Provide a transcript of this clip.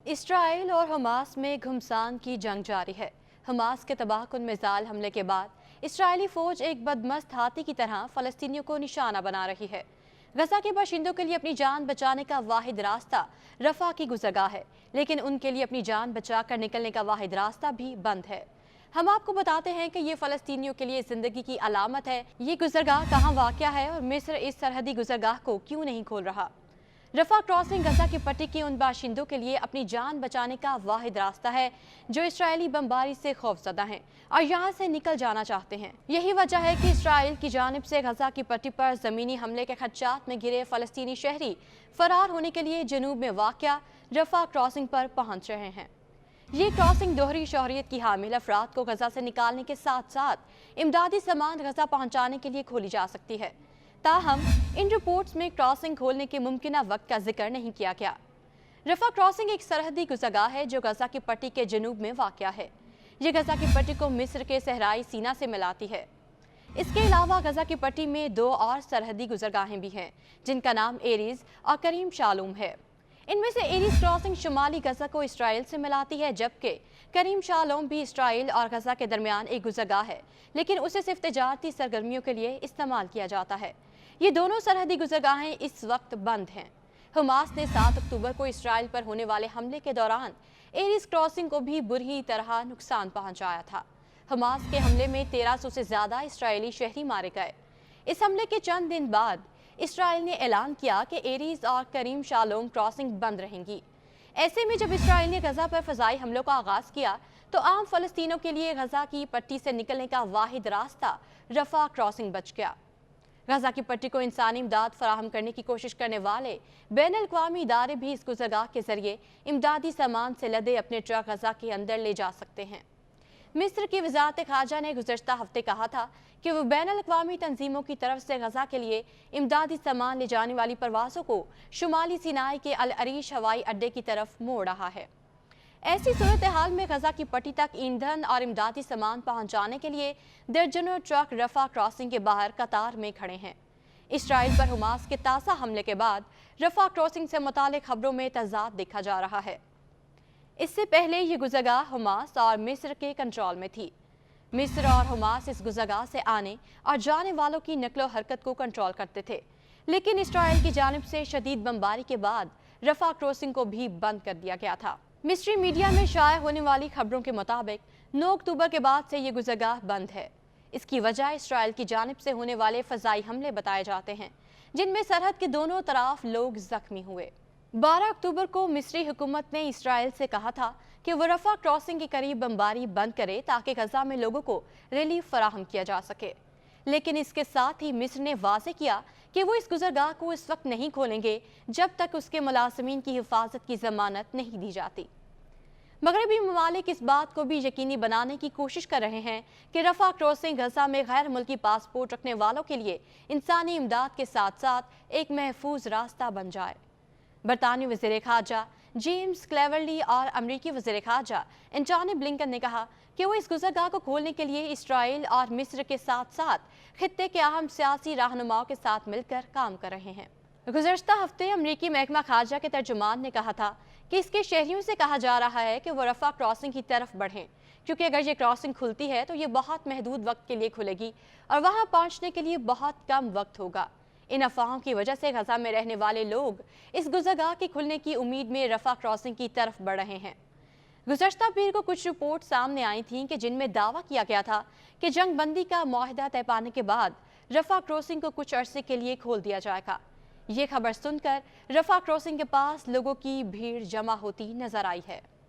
اسرائیل اور حماس میں گھمسان کی جنگ جاری ہے۔ حماس کے تباہ کن میزائل حملے کے بعد اسرائیلی فوج ایک بدمست ہاتھی کی طرح فلسطینیوں کو نشانہ بنا رہی ہے۔ غزہ کے باشندوں کے لیے اپنی جان بچانے کا واحد راستہ رفح کی گزرگاہ ہے، لیکن ان کے لیے اپنی جان بچا کر نکلنے کا واحد راستہ بھی بند ہے۔ ہم آپ کو بتاتے ہیں کہ یہ فلسطینیوں کے لیے زندگی کی علامت ہے۔ یہ گزرگاہ کہاں واقع ہے اور مصر اس سرحدی گزرگاہ کو کیوں نہیں کھول رہا؟ رفح کراسنگ غزہ کی پٹی کے ان باشندوں کے لیے اپنی جان بچانے کا واحد راستہ ہے جو اسرائیلی بمباری سے خوفزدہ ہیں اور یہاں سے نکل جانا چاہتے ہیں۔ یہی وجہ ہے کہ اسرائیل کی جانب سے غزہ کی پٹی پر زمینی حملے کے خدشات میں گھرے فلسطینی شہری فرار ہونے کے لیے جنوب میں واقع رفح کراسنگ پر پہنچ رہے ہیں۔ یہ کراسنگ دوہری شہریت کی حامل افراد کو غزہ سے نکالنے کے ساتھ ساتھ امدادی سامان غزہ پہنچانے کے لیے کھولی جا سکتی ہے۔ تاہم ان رپورٹس میں کراسنگ کھولنے کے ممکنہ وقت کا ذکر نہیں کیا گیا۔ رفح کراسنگ ایک سرحدی گزرگاہ ہے جو غزہ کی پٹی کے جنوب میں واقع ہے۔ یہ غزہ کی پٹی کو مصر کے صحرائی سینا سے ملاتی ہے۔ اس کے علاوہ غزہ کی پٹی میں دو اور سرحدی گزرگاہیں بھی ہیں جن کا نام ایریز اور کریم شالوم ہے۔ ان میں سے ایریز کراسنگ شمالی غزہ کو اسرائیل سے ملاتی ہے، جبکہ کریم شالوم بھی اسرائیل اور غزہ کے درمیان ایک گزرگاہ ہے، لیکن اسے صرف تجارتی سرگرمیوں کے لیے استعمال کیا جاتا ہے۔ یہ دونوں سرحدی گزرگاہیں اس وقت بند ہیں۔ حماس نے 7 اکتوبر کو اسرائیل پر ہونے والے حملے کے دوران ایریز کراسنگ کو بھی بری طرح نقصان پہنچایا تھا۔ حماس کے حملے میں 1300 سے زیادہ اسرائیلی شہری مارے گئے۔ اس حملے کے چند دن بعد اسرائیل نے اعلان کیا کہ ایریز اور کریم شالوم کراسنگ بند رہیں گی۔ ایسے میں جب اسرائیل نے غزہ پر فضائی حملوں کا آغاز کیا تو عام فلسطینیوں کے لیے غزہ کی پٹی سے نکلنے کا واحد راستہ رفح کراسنگ بچ گیا۔ غزہ کی پٹی کو انسانی امداد فراہم کرنے کی کوشش کرنے والے بین الاقوامی ادارے بھی اس گزرگاہ کے ذریعے امدادی سامان سے لدے اپنے ٹرک غزہ کے اندر لے جا سکتے ہیں۔ مصر کی وزارت خارجہ نے گزشتہ ہفتے کہا تھا کہ وہ بین الاقوامی تنظیموں کی طرف سے غزہ کے لیے امدادی سامان لے جانے والی پروازوں کو شمالی سینائی کے العریش ہوائی اڈے کی طرف موڑ رہا ہے۔ ایسی صورتحال میں غزہ کی پٹی تک ایندھن اور امدادی سامان پہنچانے کے لیے درجنوں ٹرک رفح کراسنگ کے باہر قطار میں کھڑے ہیں۔ اسرائیل پر حماس کے تازہ حملے کے بعد رفح کراسنگ سے متعلق خبروں میں تضاد دیکھا جا رہا ہے۔ اس سے پہلے یہ گزرگاہ حماس اور مصر کے کنٹرول میں تھی۔ مصر اور حماس اس گزرگاہ سے آنے اور جانے والوں کی نقل و حرکت کو کنٹرول کرتے تھے، لیکن اسرائیل کی جانب سے شدید بمباری کے بعد رفح کراسنگ کو بھی بند کر دیا گیا تھا۔ مصری میڈیا میں شائع ہونے والی خبروں کے مطابق 9 اکتوبر کے بعد سے یہ گزرگاہ بند ہے۔ اس کی وجہ اسرائیل کی جانب سے ہونے والے فضائی حملے بتائے جاتے ہیں جن میں سرحد کے دونوں طرف لوگ زخمی ہوئے۔ 12 اکتوبر کو مصری حکومت نے اسرائیل سے کہا تھا کہ وہ رفح کراسنگ کے قریب بمباری بند کرے تاکہ غزہ میں لوگوں کو ریلیف فراہم کیا جا سکے، لیکن اس کے ساتھ ہی مصر نے واضح کیا کہ وہ اس گزرگاہ کو اس وقت نہیں کھولیں گے جب تک اس کے ملازمین کی حفاظت کی ضمانت نہیں دی جاتی۔ مغربی ممالک اس بات کو بھی یقینی بنانے کی کوشش کر رہے ہیں کہ رفح کراسنگ غزہ میں غیر ملکی پاسپورٹ رکھنے والوں کے لیے انسانی امداد کے ساتھ ساتھ ایک محفوظ راستہ بن جائے۔ برطانوی وزیر خارجہ جیمز کلیورلی اور امریکی وزیر خارجہ اینٹونی بلنکن نے کہا کہ وہ اس گزرگاہ کو کھولنے کے لیے اسرائیل اور مصر کے ساتھ ساتھ خطے کے اہم سیاسی رہنماؤں کے ساتھ مل کر کام کر رہے ہیں۔ گزشتہ ہفتے امریکی محکمہ خارجہ کے ترجمان نے کہا تھا کہ اس کے شہریوں سے کہا جا رہا ہے کہ وہ رفح کراسنگ کی طرف بڑھیں، کیونکہ اگر یہ کراسنگ کھلتی ہے تو یہ بہت محدود وقت کے لیے کھلے گی اور وہاں پہنچنے کے لیے بہت کم وقت ہوگا۔ ان افواہوں کی وجہ سے غزہ میں رہنے والے لوگ اس گزرگاہ کے کھلنے کی امید میں رفح کراسنگ کی طرف بڑھ رہے ہیں۔ گزشتہ پیر کو کچھ رپورٹ سامنے آئی تھیں کہ جن میں دعویٰ کیا گیا تھا کہ جنگ بندی کا معاہدہ طے پانے کے بعد رفح کراسنگ کو کچھ عرصے کے لیے کھول دیا جائے گا۔ یہ خبر سن کر رفح کراسنگ کے پاس لوگوں کی بھیڑ جمع ہوتی نظر آئی ہے۔